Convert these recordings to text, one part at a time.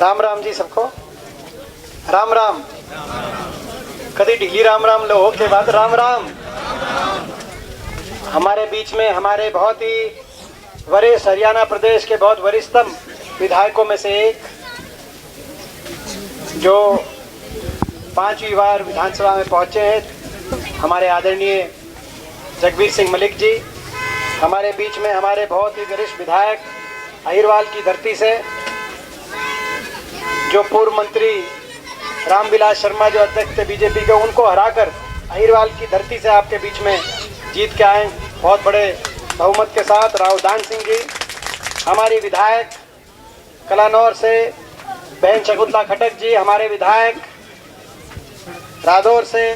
राम राम जी सबको। राम राम। कभी ढीली राम राम लो के बाद राम राम। हमारे बीच में हमारे बहुत ही वरिष्ठ हरियाणा प्रदेश के बहुत वरिष्ठतम विधायकों में से एक, जो 5वीं बार विधानसभा में पहुंचे हैं, हमारे आदरणीय जगबीर सिंह मलिक जी। हमारे बीच में हमारे बहुत ही वरिष्ठ विधायक अहिरवाल की धरती से, जो पूर्व मंत्री रामविलास शर्मा जो अध्यक्ष थे बीजेपी के, उनको हराकर अहिरवाल की धरती से आपके बीच में जीत के आए बहुत बड़े बहुमत के साथ, राव दान सिंह जी। हमारी विधायक कलानौर से बहन शकुंतला खटक जी, हमारे विधायक रादौर से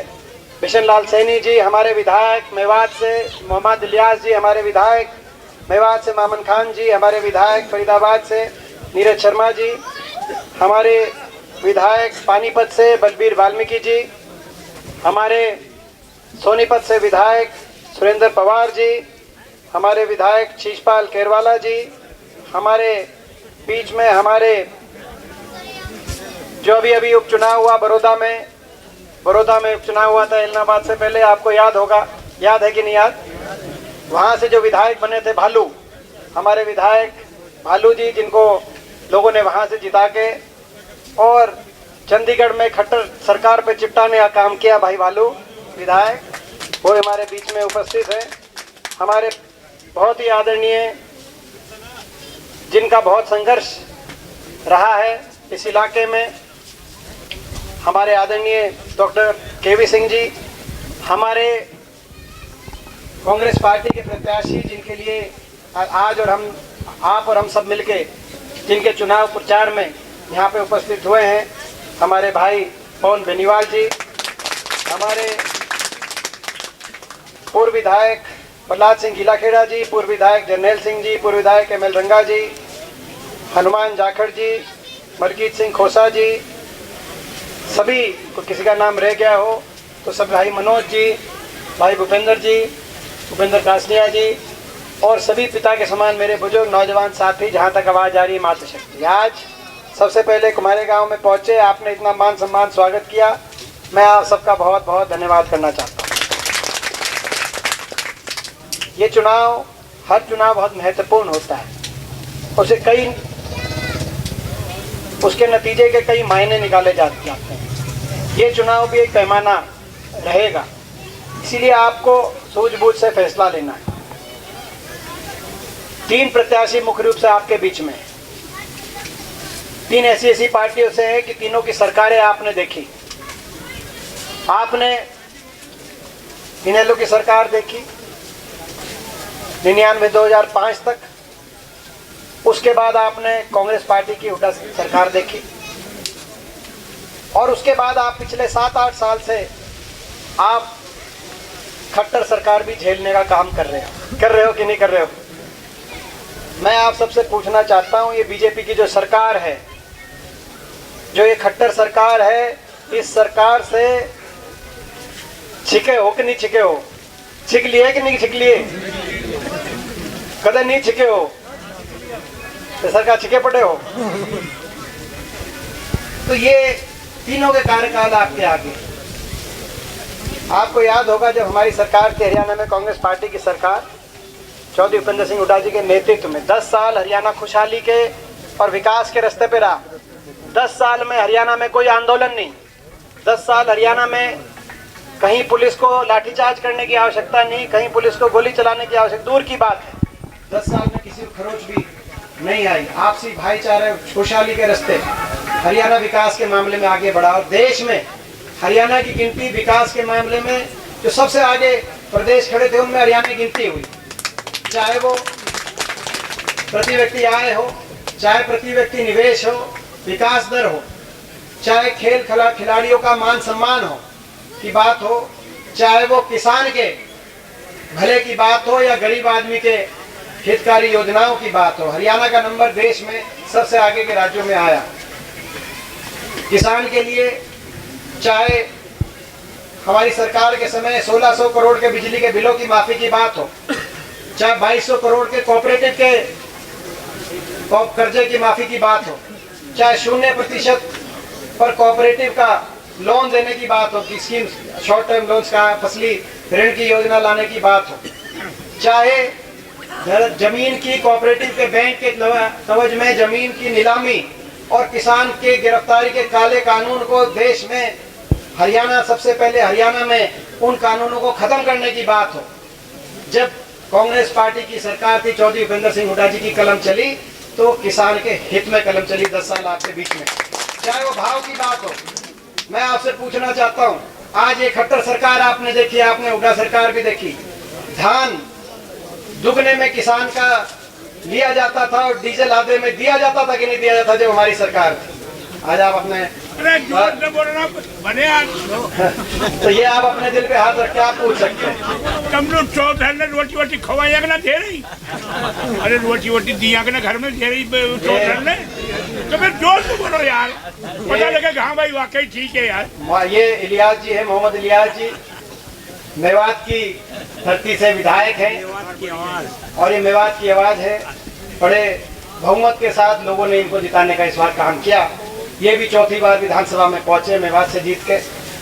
बिशन लाल सैनी जी, हमारे विधायक मेवात से मोहम्मद इलियास जी, हमारे विधायक मेवात से मामन खान जी, हमारे विधायक फरीदाबाद से नीरज शर्मा जी, हमारे विधायक पानीपत से बलबीर वाल्मीकि जी, हमारे सोनीपत से विधायक सुरेंद्र पवार जी, हमारे विधायक शीशपाल केरवाला जी। हमारे बीच में हमारे जो अभी उपचुनाव हुआ बड़ौदा में उपचुनाव हुआ था इलाहाबाद से पहले, आपको याद होगा, याद है कि नहीं याद? वहाँ से जो विधायक बने थे भालू, हमारे विधायक भालू जी, जिनको लोगों ने वहाँ से जिता के और चंडीगढ़ में खट्टर सरकार पे चिपटाने का काम किया, भाई भालू विधायक, वो हमारे बीच में उपस्थित है। हमारे बहुत ही आदरणीय, जिनका बहुत संघर्ष रहा है इस इलाके में, हमारे आदरणीय डॉक्टर केवी सिंह जी, हमारे कांग्रेस पार्टी के प्रत्याशी, जिनके लिए आज और आप और हम सब मिलके जिनके चुनाव प्रचार में यहाँ पे उपस्थित हुए हैं, हमारे भाई पवन बेनीवाल जी, हमारे पूर्व विधायक प्रहलाद सिंह गीलाखेड़ा जी, पूर्व विधायक जरनैल सिंह जी, पूर्व विधायक ML रंगा जी, हनुमान जाखड़ जी, मलकीत सिंह खोसा जी, सभी को किसी का नाम रह गया हो तो सब, भाई मनोज जी, भाई भूपेंद्र कासनिया जी, और सभी पिता के समान मेरे बुजुर्ग नौजवान साथी, जहाँ तक आवाज़ आ रही है मातृशक्ति। आज सबसे पहले कुमारे गांव में पहुँचे, आपने इतना मान सम्मान स्वागत किया, मैं आप सबका बहुत बहुत धन्यवाद करना चाहता हूँ। ये चुनाव, हर चुनाव बहुत महत्वपूर्ण होता है, उसके नतीजे के कई मायने निकाले जाते हैं। ये चुनाव भी एक पैमाना रहेगा, इसीलिए आपको सूझबूझ से फैसला लेना है। 3 प्रत्याशी मुख्य रूप से आपके बीच में, 3 ऐसी पार्टियों से है कि तीनों की सरकारें आपने देखी। आपने इनेलो की सरकार देखी 99-2005 तक, उसके बाद आपने कांग्रेस पार्टी की हुड्डा सरकार देखी, और उसके बाद आप पिछले 7-8 साल से आप खट्टर सरकार भी झेलने का काम कर रहे हो कि नहीं कर रहे हो? मैं आप सबसे पूछना चाहता हूं, ये बीजेपी की जो सरकार है, जो ये खट्टर सरकार है, इस सरकार से छिके हो कि नहीं छिके हो? छिक लिए कि नहीं छिक लिए? कदे नहीं छिके हो तो सरकार छिके पड़े हो। तो ये तीनों के कार्यकाल आपके आगे। आपको याद होगा जब हमारी सरकार थी हरियाणा में, कांग्रेस पार्टी की सरकार, चौधरी भूपेंद्र सिंह हुड्डा जी के नेतृत्व में 10 साल हरियाणा खुशहाली के और विकास के रास्ते पे रहा। 10 साल में हरियाणा में कोई आंदोलन नहीं, 10 साल हरियाणा में कहीं पुलिस को लाठीचार्ज करने की आवश्यकता नहीं, कहीं पुलिस को गोली चलाने की आवश्यकता दूर की बात है। 10 साल में किसी को खरोच भी नहीं आई। आपसी भाईचारे खुशहाली के रास्ते हरियाणा विकास के मामले में आगे बढ़ा, और देश में हरियाणा की गिनती विकास के मामले में जो सबसे आगे प्रदेश खड़े थे, उनमें हरियाणा की गिनती हुई। चाहे वो प्रति व्यक्ति आय हो, चाहे प्रति व्यक्ति निवेश हो, विकास दर हो, चाहे खेल खिलाड़ियों का मान सम्मान हो की बात हो, चाहे वो किसान के भले की बात हो या गरीब आदमी के हितकारी योजनाओं की बात हो, हरियाणा का नंबर देश में सबसे आगे के राज्यों में आया। किसान के लिए चाहे हमारी सरकार के समय 1600 करोड़ के बिजली के बिलों की माफी की बात हो, चाहे 2200 करोड़ के कोऑपरेटिव के कर्जे की माफी की बात हो, चाहे 0% पर कोऑपरेटिव का लोन देने की बात हो, कि स्कीम शॉर्ट टर्म लोन्स का फसली ऋण की योजना लाने की बात हो, चाहे जमीन की कोऑपरेटिव के बैंक के तवज में जमीन की नीलामी और किसान के गिरफ्तारी के काले कानून को देश में हरियाणा, सबसे पहले हरियाणा में उन कानूनों को खत्म करने की बात हो। जब कांग्रेस पार्टी की सरकार थी, चौधरी भूपेंद्र सिंह हुड्डा जी की कलम चली तो किसान के हित में कलम चली 10 साल आपके बीच में, चाहे वो भाव की बात हो। मैं आपसे पूछना चाहता हूँ, आज ये खट्टर सरकार आपने देखी, आपने हुड्डा सरकार भी देखी, धान दुगने में किसान का लिया जाता था और डीजल आधे में दिया जाता था कि नहीं दिया जाता जब हमारी सरकार थी। आज आप अपने तो ये आप अपने दिल पे हाथ रख के आप पूछ सकते हैं, कम लोग रोटी वोटी खवाया ना दे रही, अरे रोटी वोटी दिया ना घर में दे रही तो फिर जोर से बोलो यार, पता लगेगा हाँ भाई वाकई ठीक है यार। ये इलियास जी है, मोहम्मद इलियास जी, मेवात की धरती से विधायक हैं और ये मेवात की आवाज है। बड़े बहुमत के साथ लोगों ने इनको जिताने का इस बार काम किया। ये भी चौथी बार विधानसभा में पहुंचे मेवात से जीत के,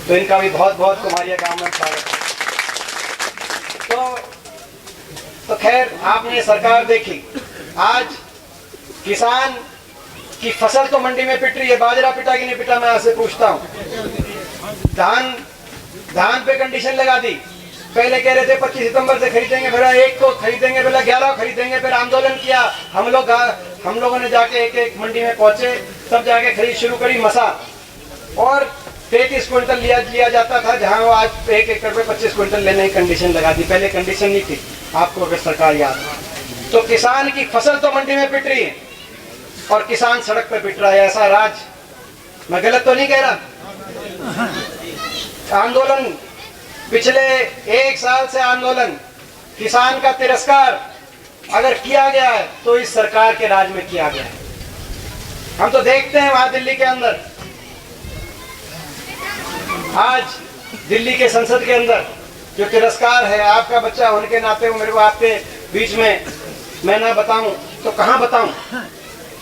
तो इनका भी बहुत बहुत कुमारिया गांव में स्वागत है। तो खैर आपने सरकार देखी, आज किसान की फसल तो मंडी में पिट रही है, बाजरा पिटा कि नहीं पिटा मैं आपसे पूछता हूँ। धान पे कंडीशन लगा दी, पहले कह रहे थे 25 सितंबर से खरीदेंगे, फिर 1 को खरीदेंगे, फिर 11 खरीदेंगे, फिर आंदोलन किया हम लोगों ने जाके एक मंडी में पहुंचे, तब जाके खरीद शुरू करी मसा, और 33 क्विंटल लिया जाता था, जहां वो आज 1 एकड़ पे 25 क्विंटल लेने की कंडीशन लगा दी। पहले कंडीशन नहीं थी, आपको अगर सरकार याद है तो। किसान की फसल तो मंडी में पिट रही है और किसान सड़क पे पिट रहा है, ऐसा राज, मैं गलत तो नहीं कह रहा। आंदोलन पिछले 1 साल से आंदोलन, किसान का तिरस्कार अगर किया गया है तो इस सरकार के राज में किया गया है। हम तो देखते हैं वहां दिल्ली के अंदर, आज दिल्ली के संसद के अंदर जो तिरस्कार है, आपका बच्चा होने के नाते मेरे को आपके बीच में मैं ना बताऊं तो कहां बताऊं,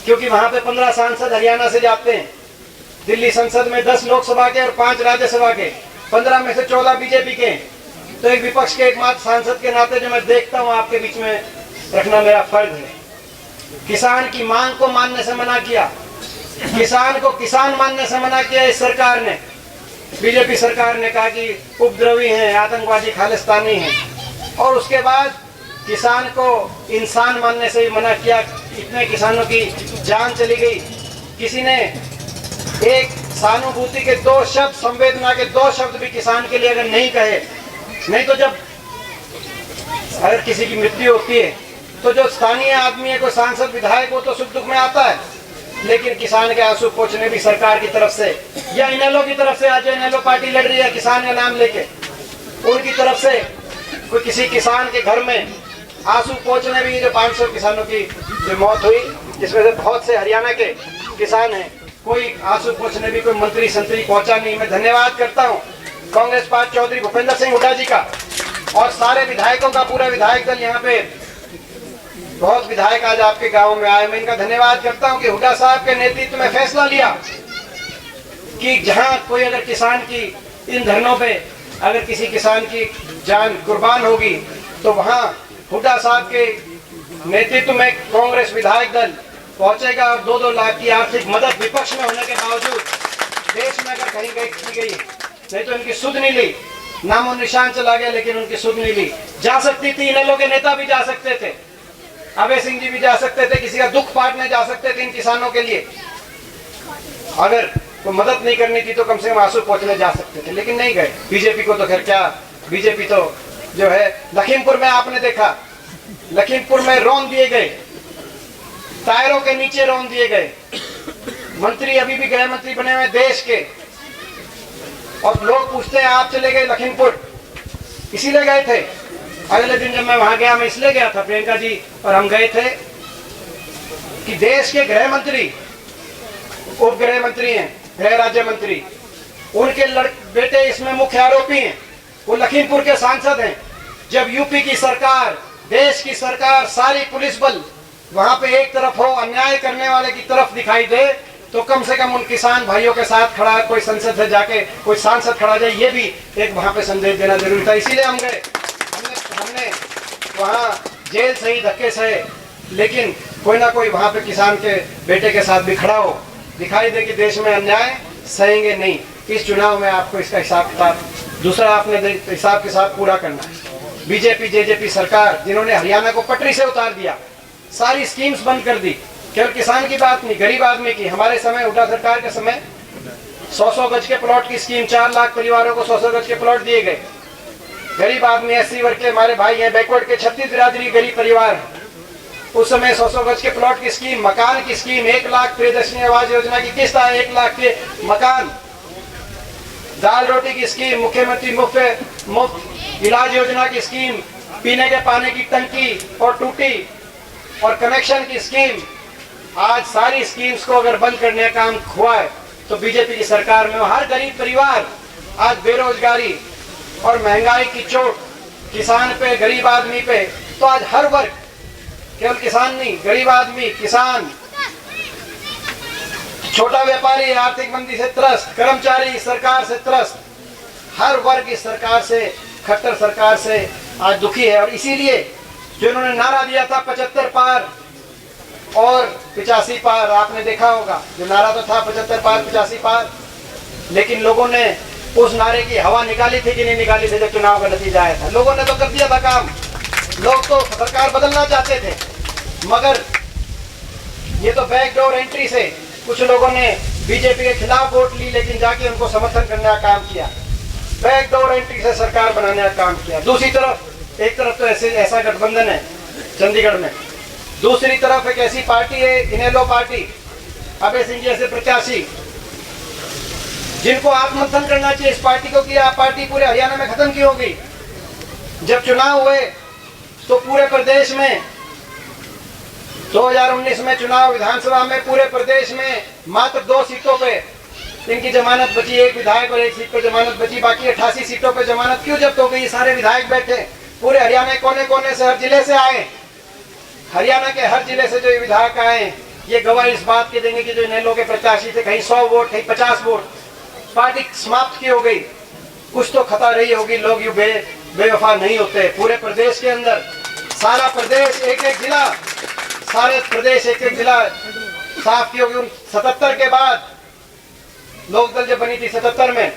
क्योंकि वहां पे 15 सांसद हरियाणा से जाते हैं। दिल्ली संसद में 10 लोकसभा के और 5 राज्यसभा के, 15 में से 14 बीजेपी के। तो एक विपक्ष के एकमात्र सांसद के नाते जो मैं देखता हूं आपके बीच में रखना मेरा फर्ज है। किसान की मांग को मानने से मना किया, किसान को किसान मानने से मना किया इस सरकार ने। बीजेपी सरकार ने कहा कि उपद्रवी हैं, आतंकवादी, खालिस्तानी हैं, और उसके बाद किसान को इंसान मानने से भी मना किया। इतने किसानों की जान चली गई। किसी ने एक सहानुभूति के 2 शब्द, संवेदना के 2 शब्द भी किसान के लिए अगर नहीं कहे, नहीं तो जब अगर किसी की मृत्यु होती है तो जो स्थानीय आदमी है, कोई सांसद विधायक, वो तो सुख दुख में आता है, लेकिन किसान के आंसू पोंछने भी सरकार की तरफ से या इनेलो की तरफ से, आज इनेलो पार्टी लड़ रही है किसान का नाम लेके, उनकी तरफ से कोई किसी किसान के घर में आंसू पोंछने भी, जो 500 किसानों की जो मौत हुई, जिसमें से बहुत से हरियाणा के किसान हैं, कोई आंसू पोंछने भी कोई मंत्री संतरी पहुंचा नहीं। मैं धन्यवाद करता हूं कांग्रेस पार्टी चौधरी भूपेंद्र सिंह हुड्डा जी का और सारे विधायकों का, पूरा विधायक दल, यहाँ पे बहुत विधायक आज आपके गांव में आए। मैं इनका धन्यवाद करता हूं कि हुड्डा साहब के नेतृत्व में फैसला लिया कि जहां कोई अगर किसान की इन धरनों पे अगर किसी किसान की जान कुर्बान होगी तो वहां हुड्डा साहब के नेतृत्व में कांग्रेस विधायक दल पहुंचेगा और 2-2 लाख की आर्थिक मदद विपक्ष में होने के बावजूद देश में अगर कहीं की गई, नहीं तो इनकी सुध नहीं ली, नामो निशान चला गया, लेकिन उनकी सुध नहीं ली। जा सकती थी, इनेलो के नेता भी जा सकते थे, अभय सिंह जी भी जा सकते थे, किसी का दुख बांटने जा सकते थे इन किसानों के लिए। अगर कोई मदद नहीं करनी थी तो कम से कम आंसू पोंछने जा सकते थे, लेकिन नहीं गए। बीजेपी को तो खैर क्या, बीजेपी तो जो है, लखीमपुर में आपने देखा, लखीमपुर में रौंद दिए गए, टायरों के नीचे रौंद दिए गए। मंत्री अभी भी गृह मंत्री बने हुए देश के, और लोग पूछते हैं आप चले गए लखीमपुर, इसीलिए गए थे। अगले दिन जब मैं वहां गया, मैं इसलिए गया था, प्रियंका जी और हम गए थे कि देश के गृह मंत्री, उप गृह मंत्री हैं, गृह राज्य मंत्री, उनके बेटे इसमें मुख्य आरोपी हैं, वो लखीमपुर के सांसद हैं। जब यूपी की सरकार, देश की सरकार, सारी पुलिस बल वहां पे एक तरफ हो, अन्याय करने वाले की तरफ दिखाई दे, तो कम से कम उन किसान भाइयों के साथ खड़ा, कोई संसद से जाके कोई सांसद खड़ा जाए, ये भी एक वहाँ पे संदेश देना जरूरी था। इसीलिए हम गए, हमने वहाँ जेल सही, धक्के सहे, लेकिन कोई ना कोई वहाँ पे किसान के बेटे के साथ भी खड़ा हो, दिखाई दे कि देश में अन्याय सहेंगे नहीं। इस चुनाव में आपको इसका हिसाब किताब, दूसरा आपने हिसाब किताब पूरा करना है। बीजेपी जेजेपी सरकार जिन्होंने हरियाणा को पटरी से उतार दिया, सारी स्कीम्स बंद कर दी, केवल किसान की बात नहीं, गरीब आदमी की। हमारे समय, हुड्डा सरकार के समय 100-100 गज के प्लॉट की स्कीम, 4 लाख परिवारों को 100-100 गज के प्लॉट दिए गए। गरीब आदमी, SC वर्ग के हमारे भाई हैं, बैकवर्ड के 36 बिरादरी गरीब परिवार, उस समय 100-100 गज के प्लॉट की स्कीम, मकान की स्कीम, 1 लाख प्रियदर्शनी आवास योजना की किस्त आए, 1 लाख के मकान, दाल रोटी की स्कीम, मुख्यमंत्री मुफ्त इलाज योजना की स्कीम, पीने के पानी की टंकी और टूटी और कनेक्शन की स्कीम। आज सारी स्कीम्स को अगर बंद करने का काम हुआ है तो बीजेपी की सरकार में हर गरीब परिवार आज बेरोजगारी और महंगाई की चोट किसान पे, गरीब आदमी पे, तो आज हर वर्ग, केवल किसान नहीं, गरीब आदमी, किसान, छोटा व्यापारी आर्थिक मंदी से त्रस्त, कर्मचारी सरकार से त्रस्त, हर वर्ग इस सरकार से, खट्टर सरकार से आज दुखी है। और इसीलिए जो इन्होंने नारा दिया था 75 पार और 85 पार, आपने देखा होगा, जो नारा तो था 75 पार 85 पार, लेकिन लोगों ने उस नारे की हवा निकाली थी कि नहीं निकाली थी जब चुनाव का नतीजा आया था? लोगों ने तो कर दिया था काम, लोग तो सरकार बदलना चाहते थे, मगर ये तो बैकडोर एंट्री से कुछ लोगों ने बीजेपी के खिलाफ वोट ली, लेकिन जाके उनको समर्थन करने का काम किया, बैकडोर एंट्री से सरकार बनाने का काम किया। दूसरी तरफ, एक तरफ तो ऐसा गठबंधन है चंडीगढ़ में, दूसरी तरफ एक ऐसी पार्टी है इनेलो पार्टी, अभय सिंह जैसे प्रत्याशी, जिनको आत्ममंथन करना चाहिए इस पार्टी को कि आप पार्टी पूरे हरियाणा में खत्म की होगी। जब चुनाव हुए तो पूरे प्रदेश में 2019 में चुनाव विधानसभा में पूरे प्रदेश में मात्र 2 सीटों पे इनकी जमानत बची, 1 विधायक और 1 सीट पर जमानत बची, बाकी 88 सीटों पे जमानत क्यों जब्त हो गई? सारे विधायक बैठे, पूरे हरियाणा कोने कोने से, हर जिले से आए, हरियाणा के हर जिले से जो विधायक आए, ये गवाही इस बात की देंगे कि जो इनेलो के प्रत्याशी थे, कहीं 100 वोट, कहीं 50 वोट, पार्टी समाप्त की हो गई, कुछ तो खता रही होगी। लोग यूं बेवफा नहीं होते। पूरे प्रदेश के अंदर, सारा प्रदेश, एक-एक जिला, सारे प्रदेश एक-एक जिला साफ की होगी। 77 के बाद लोकदल जब बनी थी, 77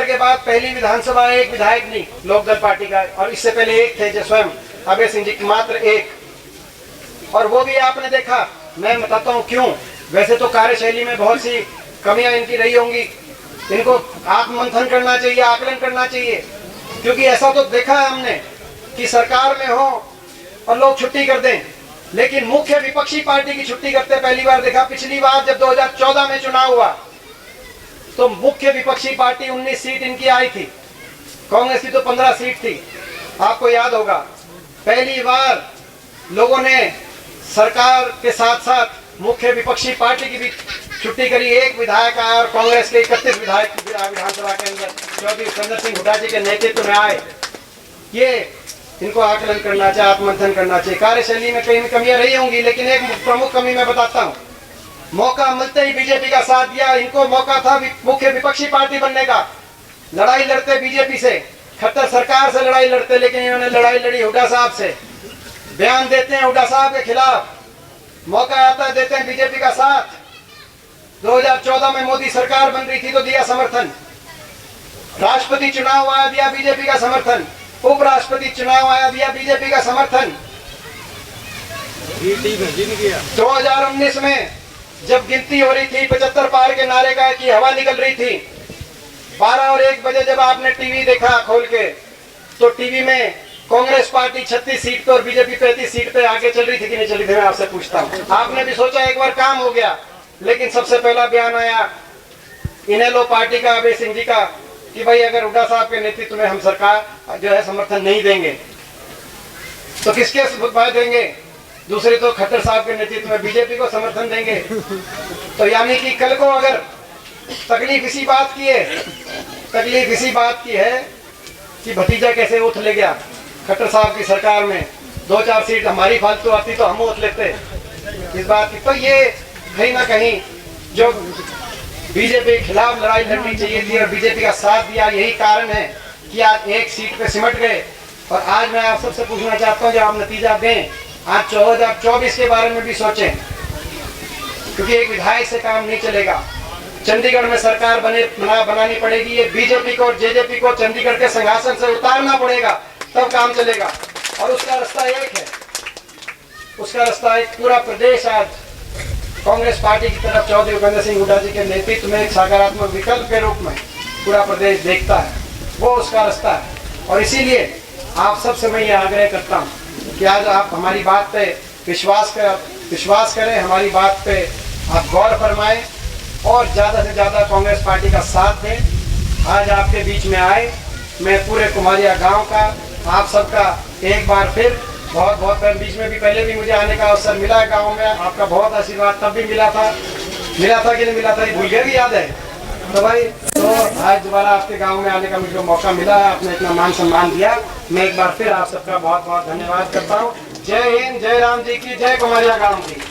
के बाद पहली विधानसभा, 1 विधायक नहीं लोकदल पार्टी का, और इससे पहले 1 थे जो स्वयं अभय सिंह जी की, मात्र 1, और वो भी आपने देखा। मैं बताता हूँ क्यों। वैसे तो कार्यशैली में बहुत सी कमियां इनकी रही होंगी, इनको आत्ममंथन करना चाहिए, आकलन करना चाहिए, क्योंकि ऐसा तो देखा है हमने कि सरकार में हो और लोग छुट्टी कर दें, लेकिन मुख्य विपक्षी पार्टी की छुट्टी करते पहली बार देखा। पिछली बार जब 2014 में चुनाव हुआ तो मुख्य विपक्षी पार्टी 19 सीट इनकी आई थी, कांग्रेस की तो 15 सीट थी, आपको याद होगा। पहली बार लोगों ने सरकार के साथ साथ मुख्य विपक्षी पार्टी की भी छुट्टी करी, 1 विधायक आया और कांग्रेस के 31 विधायक विधानसभा के अंदर चौधरी सुंदर सिंह हुड्डा जी के नेतृत्व में आए। ये इनको आकलन करना चाहिए, आत्ममंथन करना चाहिए। कार्यशैली में कई कमियां रही होंगी, लेकिन एक प्रमुख कमी मैं बताता हूँ। मौका मिलते ही बीजेपी का साथ दिया। इनको मौका था मुख्य विपक्षी पार्टी बनने का, लड़ाई लड़ते बीजेपी से, खट्टर सरकार से लड़ाई लड़ते, लेकिन इन्होंने लड़ाई लड़ी हुड्डा साहब से, बयान देते हैं हुड्डा साहब के खिलाफ, मौका आता है देते हैं बीजेपी का साथ। 2014 में मोदी सरकार बन रही थी तो दिया समर्थन, राष्ट्रपति चुनाव आया दिया बीजेपी का समर्थन, उपराष्ट्रपति चुनाव आया दिया बीजेपी का समर्थन। 2019 में जब गिनती हो रही थी 75 पार के नारे का की हवा निकल रही थी, 12 और 1 बजे जब आपने टीवी देखा खोल के, तो टीवी में कांग्रेस पार्टी 36 सीट पे और बीजेपी 35 सीट पे आगे चल रही थी कि नहीं चल रही थी? मैं आपसे पूछता हूँ। आपने भी सोचा एक बार काम हो गया, लेकिन सबसे पहला बयान आया इनेलो पार्टी का, अभय सिंह जी का, कि भाई अगर हुड्डा साहब के नेतृत्व में हम सरकार जो है समर्थन नहीं देंगे तो किसके बात देंगे? दूसरे तो खट्टर साहब के नेतृत्व में बीजेपी को समर्थन देंगे। तो यानी कि कल को अगर तकलीफ इसी बात की है कि भतीजा कैसे उठ ले गया खट्टर साहब की सरकार में, 2-4 सीट हमारी फालतू आती तो हम उठ लेते, इस बात की। तो ये कहीं ना कहीं जो बीजेपी के खिलाफ लड़ाई लड़नी चाहिए थी और बीजेपी का साथ दिया, यही कारण है कि आज एक सीट पे सिमट गए। और आज मैं आप सबसे पूछना चाहता हूँ, जब आप नतीजा दें, आज 2024 के बारे में भी सोचें, क्योंकि एक विधायक से काम नहीं चलेगा। चंडीगढ़ में सरकार बनानी पड़ेगी। ये बीजेपी को और जेजेपी को चंडीगढ़ के सिंहासन से उतारना पड़ेगा, तब काम चलेगा। और उसका रास्ता एक है, उसका रास्ता एक पूरा प्रदेश आज कांग्रेस पार्टी की तरफ चौधरी उपेंद्र सिंह हुड्डा जी के नेतृत्व में एक सकारात्मक विकल्प के रूप में पूरा प्रदेश देखता है। वो उसका रास्ता है। और इसीलिए आप सबसे मैं ये आग्रह करता हूँ कि आज आप हमारी बात पे विश्वास करें, हमारी बात पे आप गौर फरमाएं और ज़्यादा से ज़्यादा कांग्रेस पार्टी का साथ दें। आज आपके बीच में आए, मैं पूरे कुमारिया गांव का आप सबका एक बार फिर बहुत बहुत बीच में भी पहले भी मुझे आने का अवसर मिला है गाँव में। आपका बहुत आशीर्वाद तब भी मिला था कि नहीं मिला था, ये भूल गए भी याद है तो भाई। तो आज दोबारा आपके गांव में आने का मुझे मौका मिला है, आपने इतना मान सम्मान दिया। मैं एक बार फिर आप सबका बहुत बहुत धन्यवाद करता हूँ। जय हिंद, जय राम जी की, जय कुमारिया गांव की।